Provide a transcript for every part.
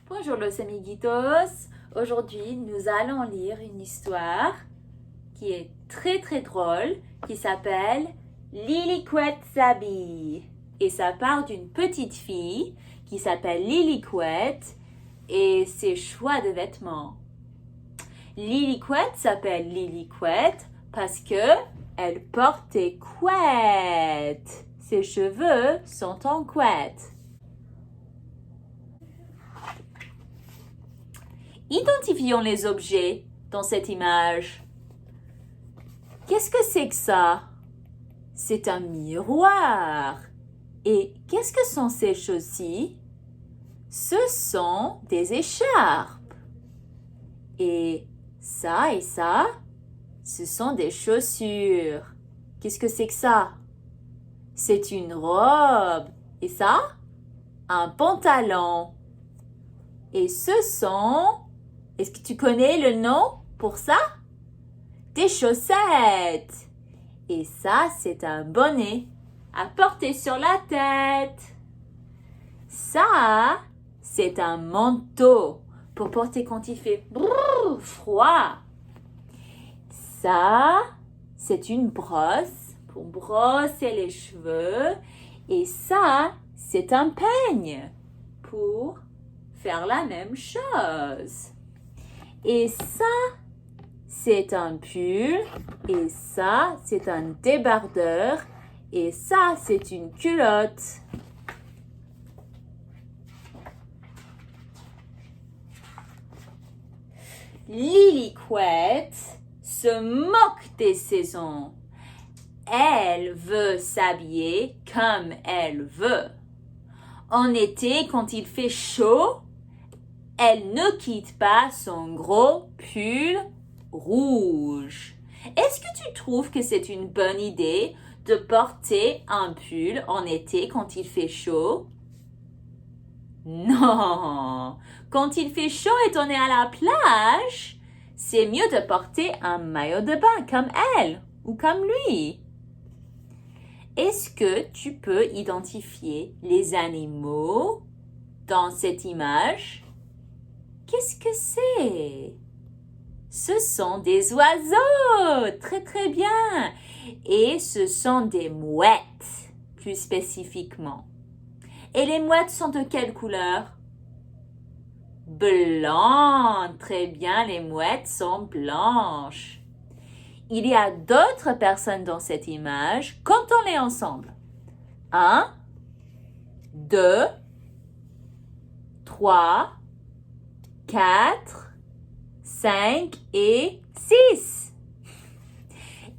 Bonjour los amiguitos, aujourd'hui nous allons lire une histoire qui est très drôle qui s'appelle Lilliput s'habille et ça part d'une petite fille qui s'appelle Lilliput et ses choix de vêtements. Lilliput s'appelle Lilliput parce que elle porte des couettes. Ses cheveux sont en couettes. Identifions les objets dans cette image. Qu'est-ce que c'est que ça? C'est un miroir. Et qu'est-ce que sont ces choses-ci? Ce sont des écharpes. Et ça, ce sont des chaussures. Qu'est-ce que c'est que ça? C'est une robe. Et ça? Un pantalon. Et ce sont... Est-ce que tu connais le nom pour ça? Des chaussettes. Et ça, c'est un bonnet à porter sur la tête. Ça, c'est un manteau pour porter quand il fait froid. Ça, c'est une brosse pour brosser les cheveux. Et ça, c'est un peigne pour faire la même chose. Et ça, c'est un pull. Et ça, c'est un débardeur. Et ça, c'est une culotte. Lilliput se moque des saisons. Elle veut s'habiller comme elle veut. En été, quand il fait chaud, elle ne quitte pas son gros pull rouge. Est-ce que tu trouves que c'est une bonne idée de porter un pull en été quand il fait chaud? Non! Quand il fait chaud et on est à la plage, c'est mieux de porter un maillot de bain comme elle ou comme lui. Est-ce que tu peux identifier les animaux dans cette image? Qu'est-ce que c'est? Ce sont des oiseaux, très bien. Et ce sont des mouettes, plus spécifiquement. Et les mouettes sont de quelle couleur? Blanc, très bien, les mouettes sont blanches. Il y a d'autres personnes dans cette image. Comptons-les ensemble. 1, 2, 3, 4, 5 et 6.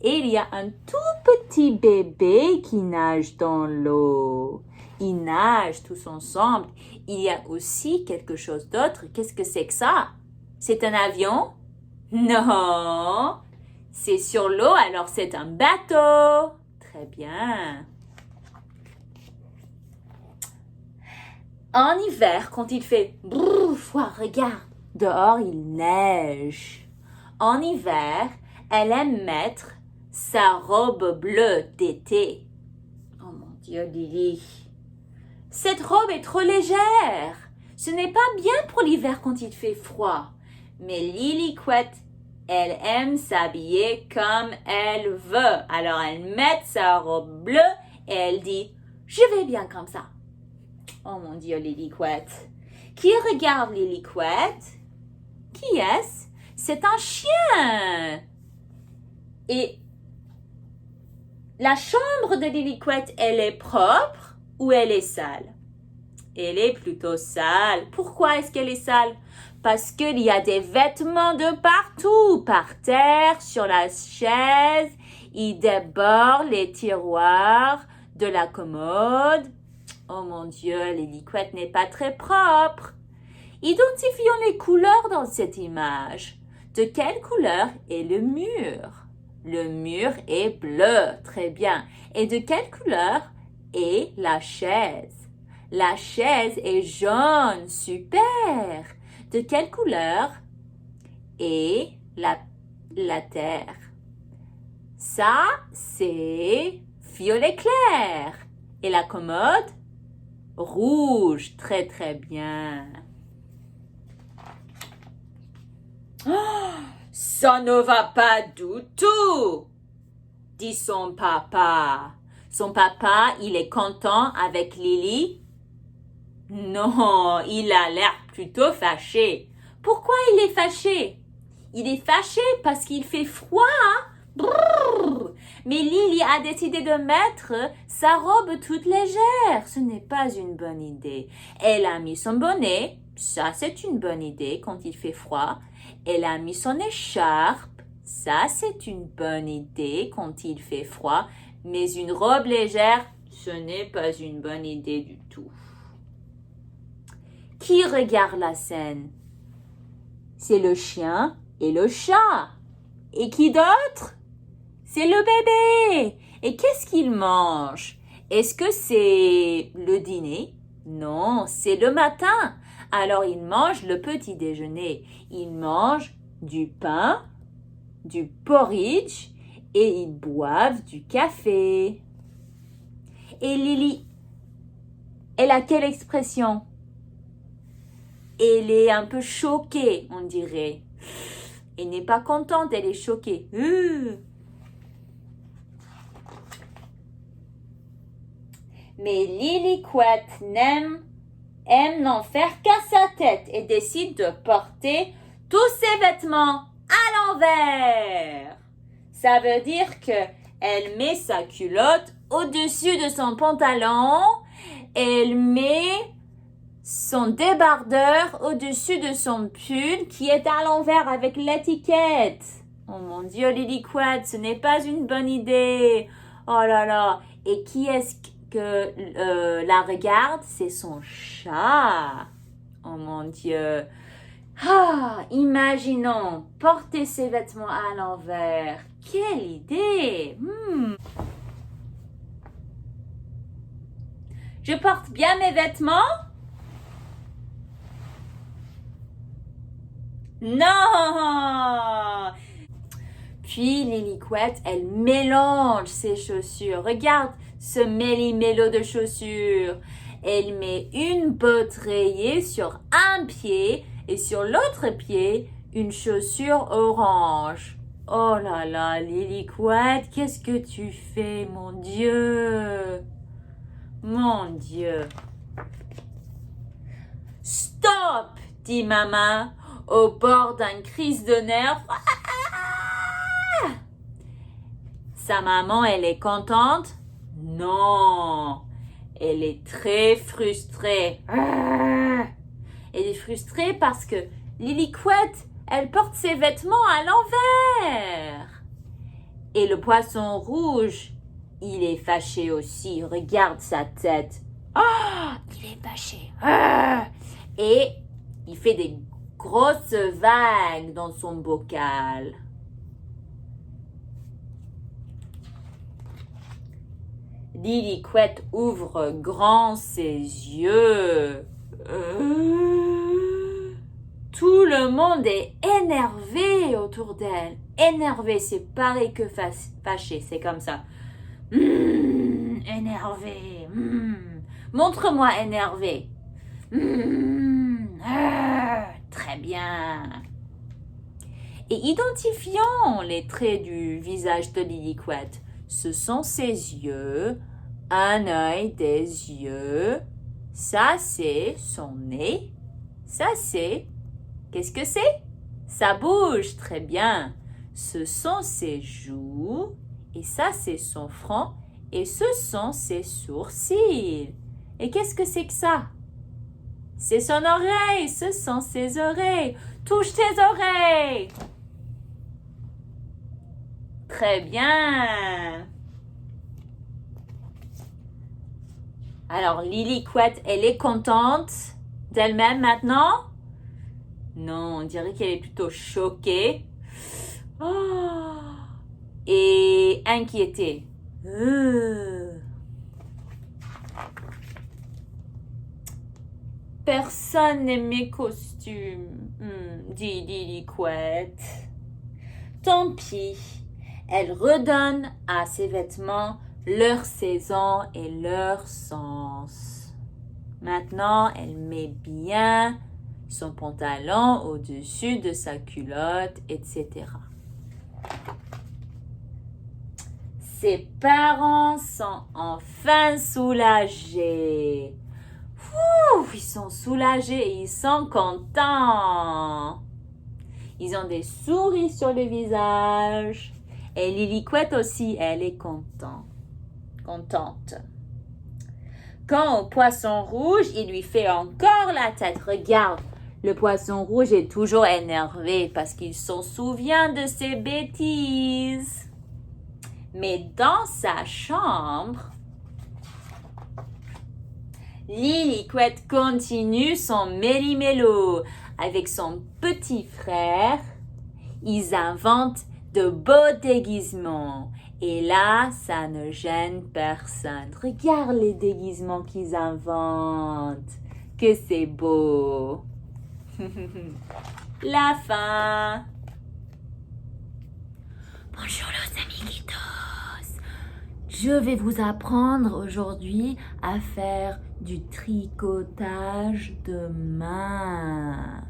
Et il y a un tout petit bébé qui nage dans l'eau. Ils nagent tous ensemble. Il y a aussi quelque chose d'autre. Qu'est-ce que c'est que ça? C'est un avion? Non. C'est sur l'eau, alors c'est un bateau. Très bien. En hiver, quand il fait froid, regarde, dehors il neige. En hiver, elle aime mettre sa robe bleue d'été. Oh mon Dieu, Lily. Cette robe est trop légère. Ce n'est pas bien pour l'hiver quand il fait froid. Mais Lilliput, elle aime s'habiller comme elle veut. Alors elle met sa robe bleue et elle dit « Je vais bien comme ça ». Oh mon Dieu, Lilliput. Qui regarde Lilliput? Qui est-ce? C'est un chien. Et la chambre de Lilliput, elle est propre ou elle est sale? Elle est plutôt sale. Pourquoi est-ce qu'elle est sale? Parce qu'il y a des vêtements de partout, par terre, sur la chaise. Ils débordent les tiroirs de la commode. Oh mon Dieu, Lilliput n'est pas très propre. Identifions les couleurs dans cette image. De quelle couleur est le mur? Le mur est bleu, très bien. Et de quelle couleur est la chaise? La chaise est jaune, super. De quelle couleur est la terre? Ça, c'est violet clair. Et la commode? Rouge, très bien. Ça ne va pas du tout, dit son papa. Son papa, il est content avec Lily? Non, il a l'air plutôt fâché. Pourquoi il est fâché? Il est fâché parce qu'il fait froid. Brrr. Mais Lily a décidé de mettre sa robe toute légère. Ce n'est pas une bonne idée. Elle a mis son bonnet. Ça, c'est une bonne idée quand il fait froid. Elle a mis son écharpe. Ça, c'est une bonne idée quand il fait froid. Mais une robe légère, ce n'est pas une bonne idée du tout. Qui regarde la scène? C'est le chien et le chat. Et qui d'autre? C'est le bébé. Et qu'est-ce qu'il mange? Est-ce que c'est le dîner? Non, c'est le matin. Alors il mange le petit déjeuner. Il mange du pain, du porridge et ils boivent du café. Et Lily, elle a quelle expression? Elle est un peu choquée, on dirait. Elle n'est pas contente, elle est choquée. Mais Lillywhite aime n'en faire qu'à sa tête et décide de porter tous ses vêtements à l'envers. Ça veut dire qu'elle met sa culotte au-dessus de son pantalon, elle met son débardeur au-dessus de son pull qui est à l'envers avec l'étiquette. Oh mon Dieu, Lillywhite, ce n'est pas une bonne idée. Oh là là. Et qui est-ce que la regarde? C'est son chat. Oh mon Dieu. Imaginons porter ses vêtements à l'envers. Quelle idée. Je porte bien mes vêtements? Non! Puis Lillywhite, elle mélange ses chaussures. Regarde ce méli-mélo de chaussures. Elle met une botte rayée sur un pied et sur l'autre pied, une chaussure orange. Oh là là, Lillywhite, qu'est-ce que tu fais, mon Dieu? Mon Dieu. Stop, dit maman, au bord d'une crise de nerfs. Sa maman, elle est contente? Non, elle est très frustrée. Elle est frustrée parce que Lillywhite, elle porte ses vêtements à l'envers. Et le poisson rouge, il est fâché aussi. Regarde sa tête. Il est fâché. Et il fait des grosses vagues dans son bocal. Lillywhite ouvre grand ses yeux. Tout le monde est énervé autour d'elle. Énervé, c'est pareil que fâché, c'est comme ça. Énervé. Montre-moi énervé. Très bien. Et identifions les traits du visage de Lillywhite. Ce sont ses yeux, un œil, des yeux. Ça, c'est son nez. Ça, c'est... Qu'est-ce que c'est? Sa bouche, très bien. Ce sont ses joues. Et ça, c'est son front. Et ce sont ses sourcils. Et qu'est-ce que c'est que ça? C'est son oreille. Ce sont ses oreilles. Touche tes oreilles. Très bien. Alors, Lillywhite, elle est contente d'elle-même maintenant? Non, on dirait qu'elle est plutôt choquée. Et inquiétée. Personne n'aime mes costumes, dit Lillywhite. Tant pis. Elle redonne à ses vêtements leur saison et leur sens. Maintenant, elle met bien son pantalon au-dessus de sa culotte, etc. Ses parents sont enfin soulagés. Ouh, ils sont soulagés et ils sont contents. Ils ont des souris sur le visage. Et Lilliput aussi, elle est contente. Quand au poisson rouge, il lui fait encore la tête. Regarde, le poisson rouge est toujours énervé parce qu'il s'en souvient de ses bêtises. Mais dans sa chambre, Lilliput continue son méli-mélo avec son petit frère. Ils inventent de beaux déguisements. Et là, ça ne gêne personne. Regarde les déguisements qu'ils inventent. Que c'est beau. La fin. Bonjour les amiguitos. Je vais vous apprendre aujourd'hui à faire du tricotage de main.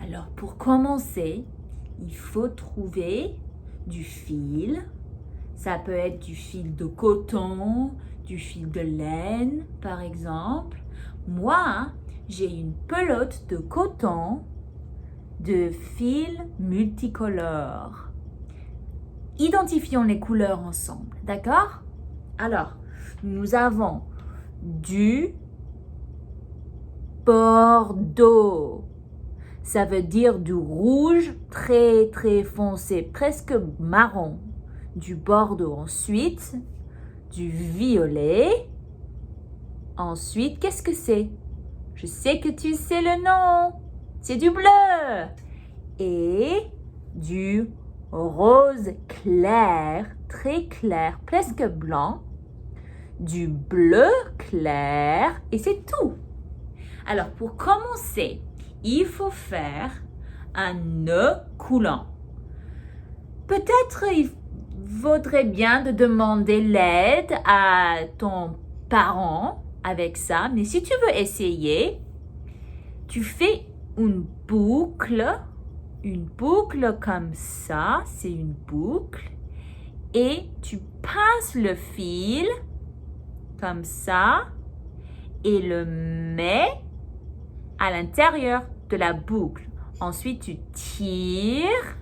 Alors, pour commencer, il faut trouver du fil. Ça peut être du fil de coton, du fil de laine, par exemple. Moi, j'ai une pelote de coton de fil multicolore. Identifions les couleurs ensemble, d'accord? Alors, nous avons du bordeaux. Ça veut dire du rouge très très foncé, presque marron. Du bordeaux. Ensuite, du violet. Ensuite, qu'est-ce que c'est? Je sais que tu sais le nom. C'est du bleu. Et du rose clair, très clair, presque blanc. Du bleu clair. Et c'est tout. Alors, pour commencer, il faut faire un nœud coulant. Peut-être il vaudrait bien de demander l'aide à ton parent avec ça, mais si tu veux essayer, tu fais une boucle comme ça, c'est une boucle, et tu passes le fil comme ça et le mets à l'intérieur de la boucle. Ensuite, tu tires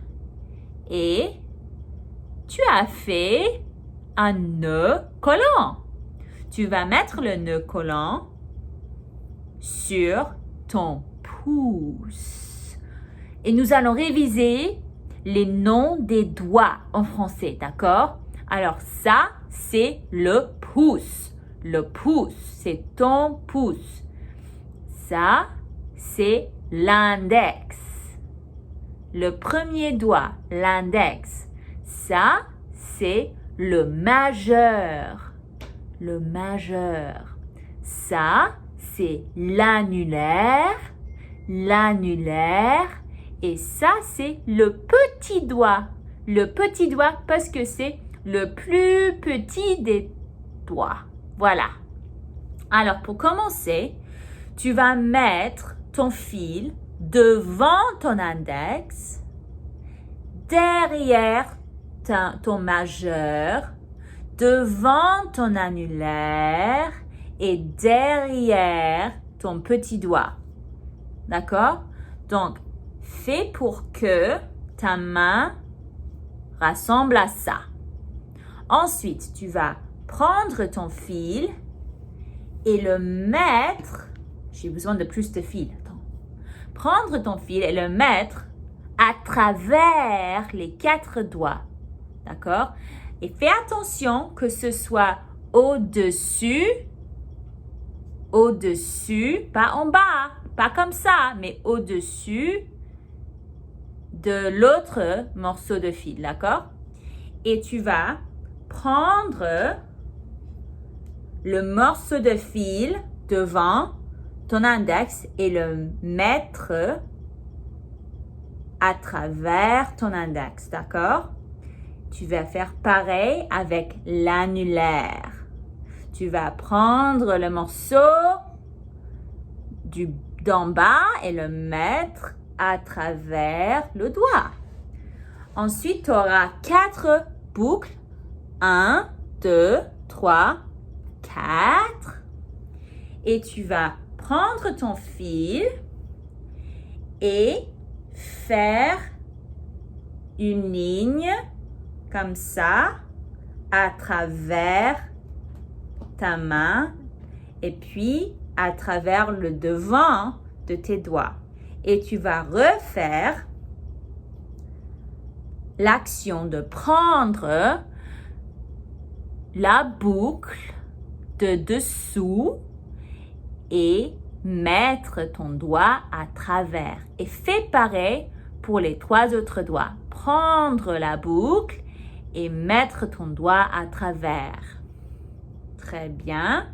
et tu as fait un nœud collant. Tu vas mettre le nœud collant sur ton pouce. Et nous allons réviser les noms des doigts en français, d'accord? Alors ça, c'est le pouce. Le pouce, c'est ton pouce. Ça, c'est l'index. Le premier doigt, l'index. Ça, c'est le majeur. Le majeur. Ça, c'est l'annulaire. L'annulaire. Et ça, c'est le petit doigt. Le petit doigt parce que c'est le plus petit des doigts. Voilà. Alors, pour commencer, tu vas mettre ton fil devant ton index, derrière ton majeur, devant ton annulaire et derrière ton petit doigt. D'accord? Donc, fais pour que ta main ressemble à ça. Ensuite, tu vas prendre ton fil et le mettre. J'ai besoin de plus de fil. Attends. Prendre ton fil et le mettre à travers les 4 doigts. D'accord? Et fais attention que ce soit au-dessus, pas en bas, pas comme ça, mais au-dessus de l'autre morceau de fil. D'accord? Et tu vas prendre le morceau de fil devant ton index et le mettre à travers ton index, d'accord? Tu vas faire pareil avec l'annulaire. Tu vas prendre le morceau d'en bas et le mettre à travers le doigt. Ensuite, tu auras 4 boucles 1, 2, 3, 4. Et tu vas prendre ton fil et faire une ligne comme ça à travers ta main et puis à travers le devant de tes doigts. Et tu vas refaire l'action de prendre la boucle de dessous et mettre ton doigt à travers. Et fais pareil pour les 3 autres doigts. Prendre la boucle et mettre ton doigt à travers. Très bien.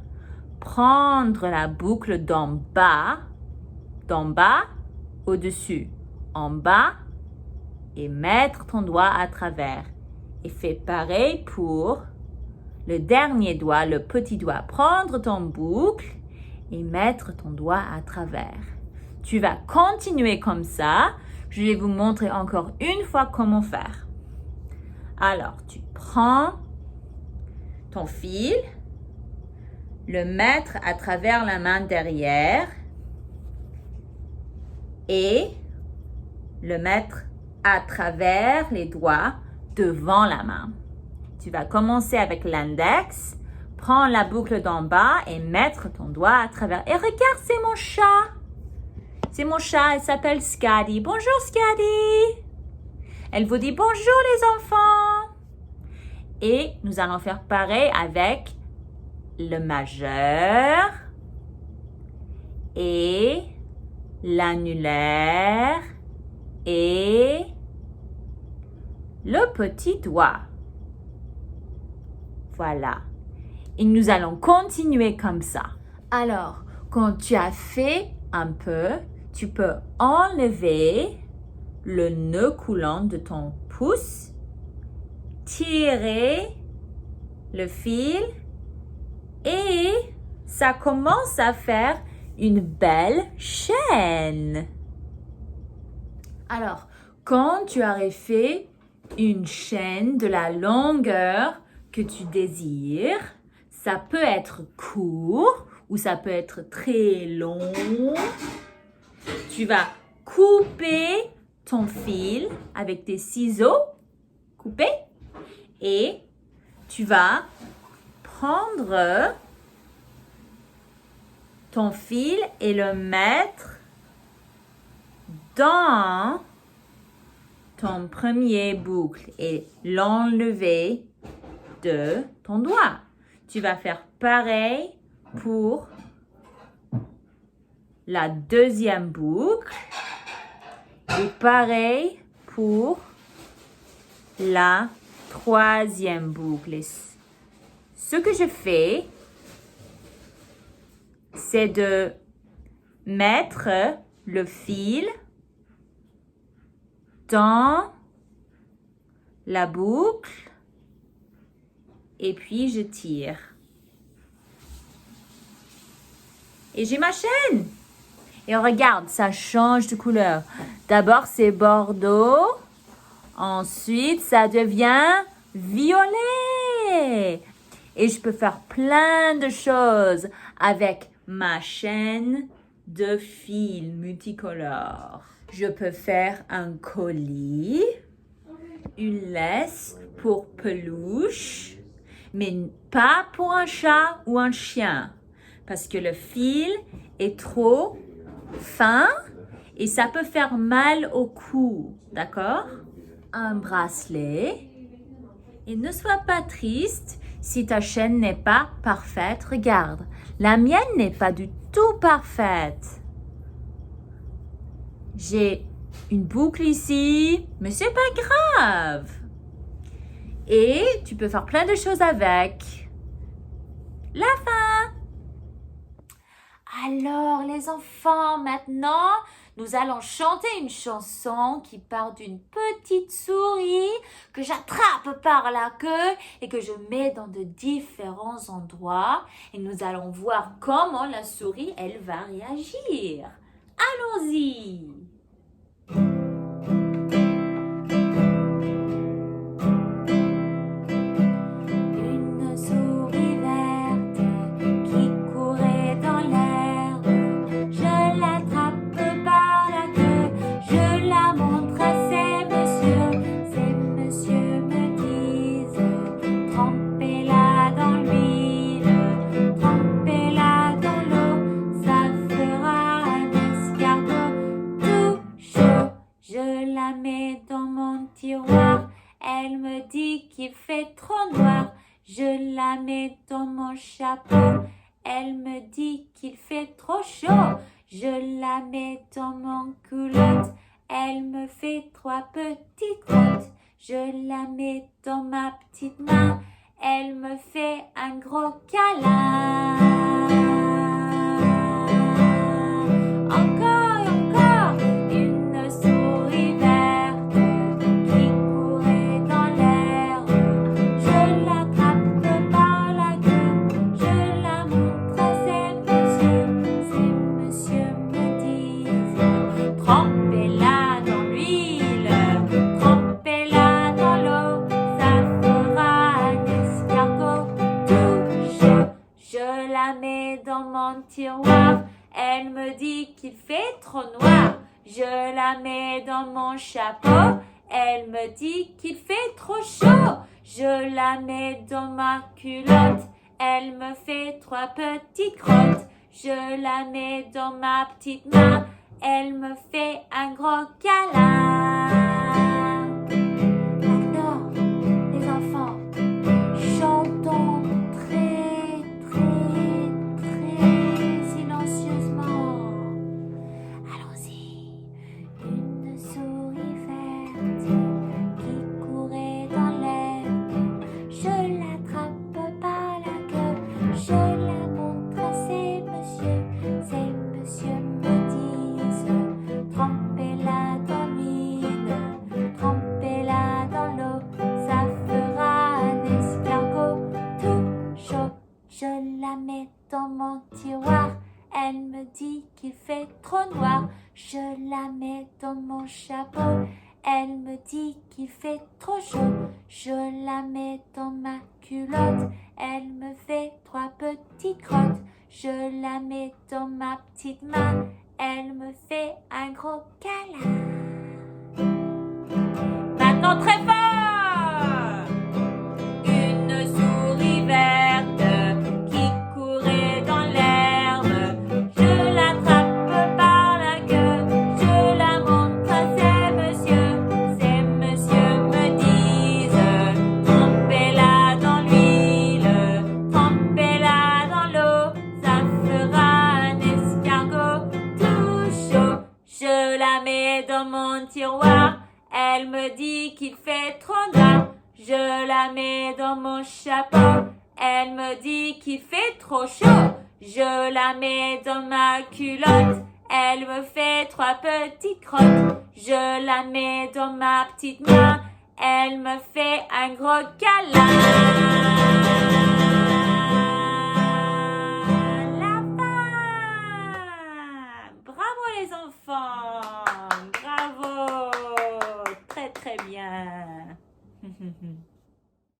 Prendre la boucle d'en bas, au-dessus, en bas, et mettre ton doigt à travers. Et fais pareil pour le dernier doigt, le petit doigt. Prendre ton boucle et mettre ton doigt à travers. Tu vas continuer comme ça. Je vais vous montrer encore une fois comment faire. Alors, tu prends ton fil, le mettre à travers la main derrière et le mettre à travers les doigts devant la main. Tu vas commencer avec l'index, prendre la boucle d'en bas et mettre ton doigt à travers. Et regarde, c'est mon chat. C'est mon chat, elle s'appelle Scotty. Bonjour Scotty. Elle vous dit bonjour les enfants. Et nous allons faire pareil avec le majeur et l'annulaire et le petit doigt. Voilà. Et nous allons continuer comme ça. Alors, quand tu as fait un peu, tu peux enlever le nœud coulant de ton pouce, tirer le fil et ça commence à faire une belle chaîne. Alors, quand tu aurais fait une chaîne de la longueur que tu désires, ça peut être court ou ça peut être très long. Tu vas couper ton fil avec tes ciseaux, couper, et tu vas prendre ton fil et le mettre dans ton premier boucle et l'enlever de ton doigt. Tu vas faire pareil pour la deuxième boucle et pareil pour la troisième boucle. Et ce que je fais, c'est de mettre le fil dans la boucle et puis je tire. Et j'ai ma chaîne. Et regarde, ça change de couleur. D'abord, c'est bordeaux. Ensuite, ça devient violet. Et je peux faire plein de choses avec ma chaîne de fil multicolore. Je peux faire un colis, une laisse pour peluche, mais pas pour un chat ou un chien. Parce que le fil est trop fin et ça peut faire mal au cou, d'accord? Un bracelet. Et ne sois pas triste si ta chaîne n'est pas parfaite. Regarde, la mienne n'est pas du tout parfaite. J'ai une boucle ici, mais c'est pas grave. Et tu peux faire plein de choses avec. La fin. Alors, les enfants, maintenant, nous allons chanter une chanson qui part d'une petite souris que j'attrape par la queue et que je mets dans de différents endroits. Et nous allons voir comment la souris, elle va réagir. Allons-y! qu'il fait trop noir. Je la mets dans mon chapeau. Elle me dit qu'il fait trop chaud. Je la mets dans mon culotte. Elle me fait 3 petites crottes. Je la mets dans ma petite main. Elle me fait un gros câlin. Encore et encore, une souris verte qui courait dans l'herbe. Je l'attrape par la queue, je la montre à ces messieurs. Ces messieurs me disent, trempez-la dans l'huile, trempez-la dans l'eau, ça fera un escargot tout chaud. Je la mets dans mon tiroir. Elle me dit qu'il fait trop noir. Je la mets dans mon chapeau. Elle me dit qu'il fait trop chaud. Je la mets dans ma culotte. Elle me fait 3 petites crottes. Je la mets dans ma petite main. Elle me fait un gros câlin. Maintenant, les enfants, chantons très, très, très silencieusement. Allons-y. Une souris verte qui courait dans l'herbe. Je l'attrape par la queue. Je la montre à ces messieurs. Ces messieurs me disent, trempez-la dans l'huile, trempez-la dans l'eau, ça fera un escargot tout chaud. Je la mets dans mon tiroir. Elle me dit qu'il fait trop noir. Je la mets dans mon chapeau. Elle me dit qu'il fait trop chaud. Je la mets dans ma culotte. Elle me fait 3 petites crottes. Je la mets dans ma petite main. Elle me fait un gros câlin. Maintenant très fort! Une souris verte qui courait dans l'herbe. Je l'attrape par la queue. Je la montre à ces messieurs. Ces messieurs me disent, trempez-la dans l'huile, trempez-la dans l'eau, ça fera un escargot tout chaud. Je la mets dans mon tiroir. Elle me dit qu'il fait trop noir. Je la mets dans mon chapeau. Elle me dit qu'il fait trop chaud. Je la mets dans ma culotte. Elle me fait 3 petites crottes. Je la mets dans ma petite main. Elle me fait un gros câlin.